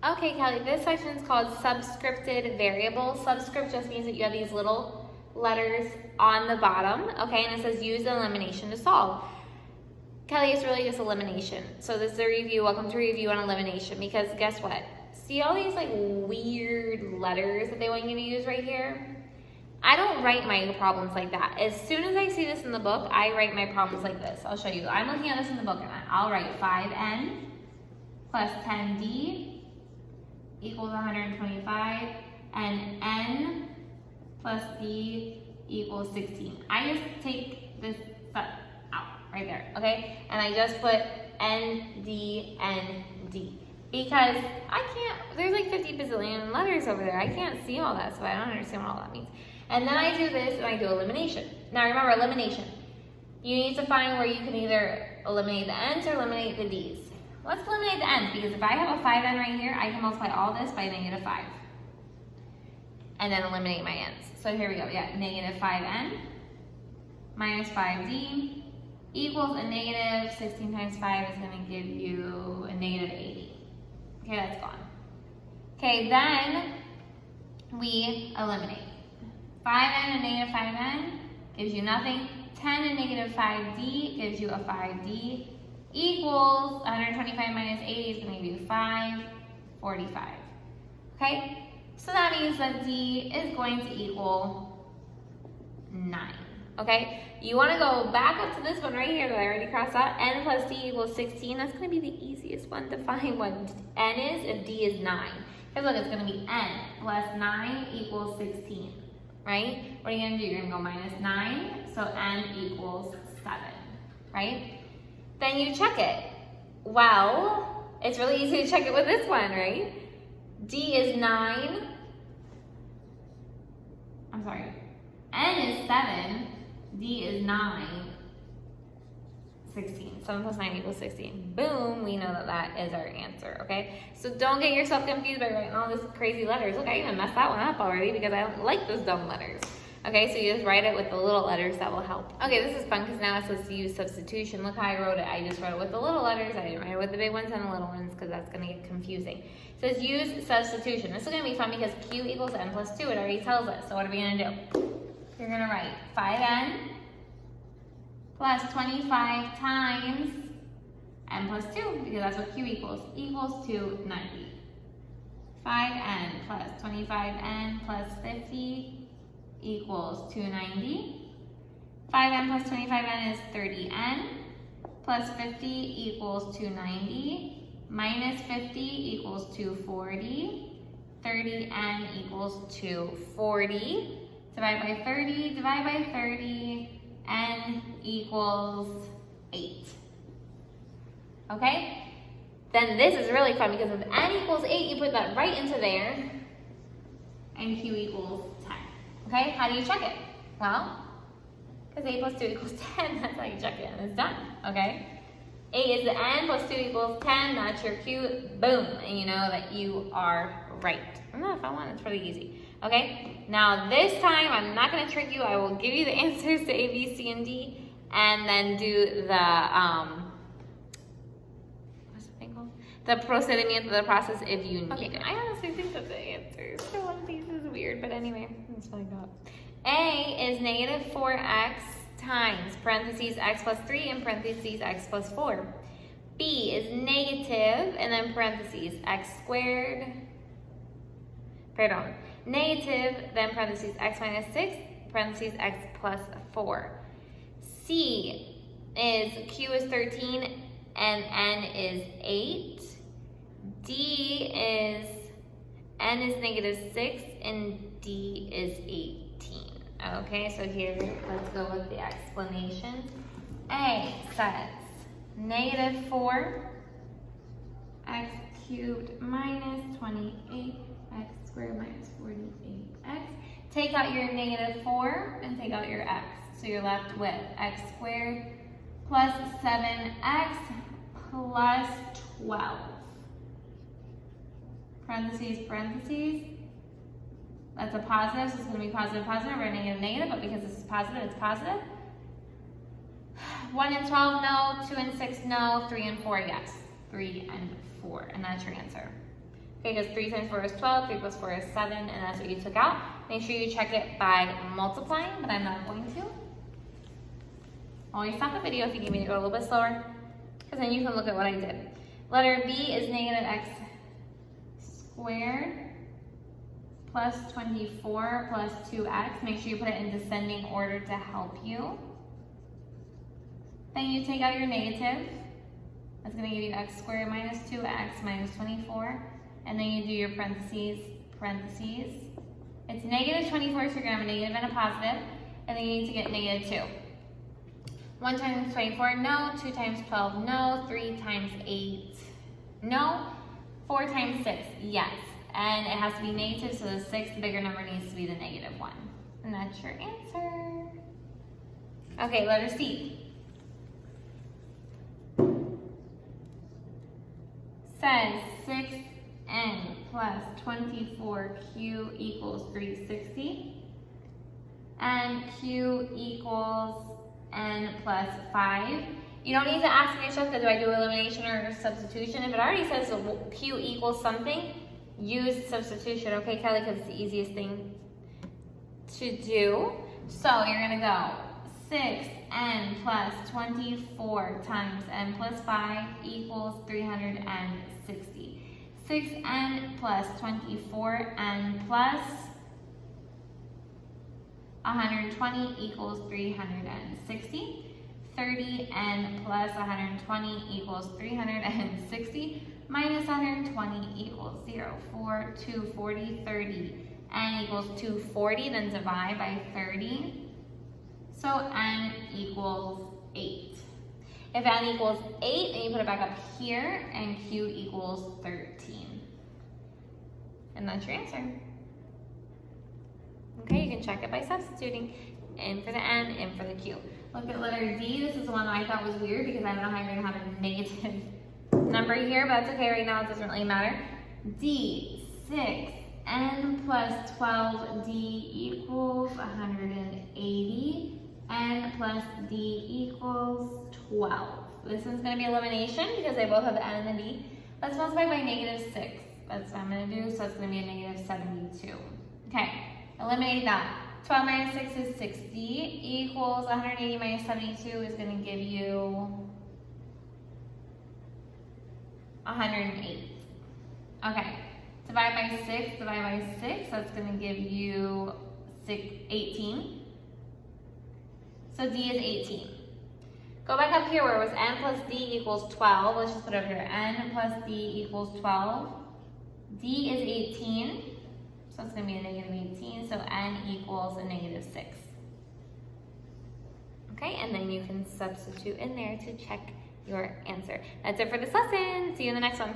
Okay, Kelly, this section is called subscripted variables. Subscript just means that you have these little letters on the bottom, okay, and it says use elimination to solve. Kelly, it's really just elimination. So this is a review. Welcome to review on elimination, because guess what? See all these like weird letters that they want you to use right here? I don't write my problems like that. As soon as I see this in the book, I write my problems like this. I'll show you. I'm looking at this in the book, and I'll write 5n plus 10d equals 125, and n plus d equals 16. I just take this stuff out right there, okay? And I just put n, d, because I can't, there's like 50 bazillion letters over there. I can't see all that, so I don't understand what all that means. And then I do this, and I do elimination. Now remember, elimination. You need to find where you can either eliminate the n's or eliminate the d's. Let's eliminate the n's, because if I have a 5n right here, I can multiply all this by negative 5. And then eliminate my n's. So here we go. Yeah, negative 5n minus 5d equals a negative 16 times 5 is going to give you a negative 80. Okay, that's gone. Okay, then we eliminate. 5n and negative 5n gives you nothing. 10 and negative 5d gives you a 5d. Equals 125 minus 80 is going to give you 545. Okay? So that means that d is going to equal 9. Okay? You want to go back up to this one right here that I already crossed out. N plus d equals 16. That's going to be the easiest one to find what n is if d is 9. Because look, it's going to be n plus 9 equals 16. Right? What are you going to do? You're going to go minus 9. So n equals 7. Right? Then you check it. Well, it's really easy to check it with this one, right? D is 9. I'm sorry. N is 7. D is 9. 16. 7 plus 9 equals 16. Boom, we know that that is our answer, okay? So don't get yourself confused by writing all these crazy letters. Look, I even messed that one up already because I don't like those dumb letters. Okay, so you just write it with the little letters. That will help. Okay, this is fun because now it says to use substitution. Look how I wrote it. I just wrote it with the little letters. I didn't write it with the big ones and the little ones because that's going to get confusing. It says use substitution. This is going to be fun because q equals n plus 2. It already tells us. So what are we going to do? You're going to write 5n plus 25 times n plus 2, because that's what q equals 290. 5n plus 25n plus 50 equals 290. 5n plus 25n is 30n, plus 50 equals 290, minus 50 equals 240, 30n equals 240, divide by 30, divide by 30, n equals 8. Okay? Then this is really fun because if n equals 8, you put that right into there, and q equals 10. Okay, how do you check it? Well, because 8 plus 2 equals 10, that's how you check it, and it's done, okay? 8 is the n, plus 2 equals 10, that's your q, boom, and you know that you are right. Isn't that a fun one? It's pretty easy. Okay, now this time, I'm not going to trick you, I will give you the answers to A, B, C, and D, and then do the, what's the thing called? The procedimiento, the process if you need it. I honestly think that the answers to one of these is weird, but anyway, that's what I got. A is negative 4x times parentheses x plus 3 and parentheses x plus 4. B is negative and then parentheses x squared, negative, then parentheses x minus 6, parentheses x plus 4. C is q is 13 and n is 8. D is n is negative 6 and d is 18. Okay, so here, let's go with the explanations. A says negative 4 x cubed minus 28 x squared minus 48x. Take out your negative 4 and take out your x. So you're left with x squared plus 7x plus 12. Parentheses, parentheses. That's a positive, so it's going to be positive, positive, or negative, negative, but because this is positive, it's positive. 1 and 12, no. 2 and 6, no. 3 and 4, yes. 3 and 4, and that's your answer. Okay, because 3 times 4 is 12, 3 plus 4 is 7, and that's what you took out. Make sure you check it by multiplying, but I'm not going to. Always stop the video if you need me to go a little bit slower, because then you can look at what I did. Letter B is negative x squared plus 24 plus 2x. Make sure you put it in descending order to help you. Then you take out your negative. That's going to give you x squared minus 2x minus 24. And then you do your parentheses. It's negative 24, so you're going to have a negative and a positive. And then you need to get negative 2. 1 times 24, no. 2 times 12, no. 3 times 8, no. 4 times 6, yes. And it has to be negative, so the 6th bigger number needs to be the negative 1. And that's your answer. Okay, letter C. Says 6n plus 24q equals 360. And q equals n plus 5. You don't need to ask yourself, do I do elimination or substitution? If it already says q equals something, use substitution, okay, Kelly, because it's the easiest thing to do. So you're going to go 6n plus 24 times n plus 5 equals 360. 6n plus 24n plus 120 equals 360. 30n plus 120 equals 360. Minus 120 equals 0. 4, 2, 40, 30. N equals 240, then divide by 30. So n equals 8. If n equals 8, then you put it back up here, and q equals 13. And that's your answer. Okay, you can check it by substituting. N for the n, m for the q. Look at letter D. This is the one I thought was weird because I don't know how you're going to have a negative number here, but that's okay. Right now it doesn't really matter. D, 6n plus 12d equals 180. N plus d equals 12. This is going to be elimination because they both have the n and the d. Let's multiply by negative 6. That's what I'm going to do, so it's going to be a negative 72. Okay, eliminate that. 12 minus 6 is 60 equals 180 minus 72 is going to give you 108. Okay, divide by 6, that's going to give you 18. So D is 18. Go back up here where it was n plus d equals 12. Let's just put it over here. N plus d equals 12. D is 18. So it's going to be a negative 18. So n equals a negative 6. Okay, and then you can substitute in there to check your answer. That's it for this lesson. See you in the next one.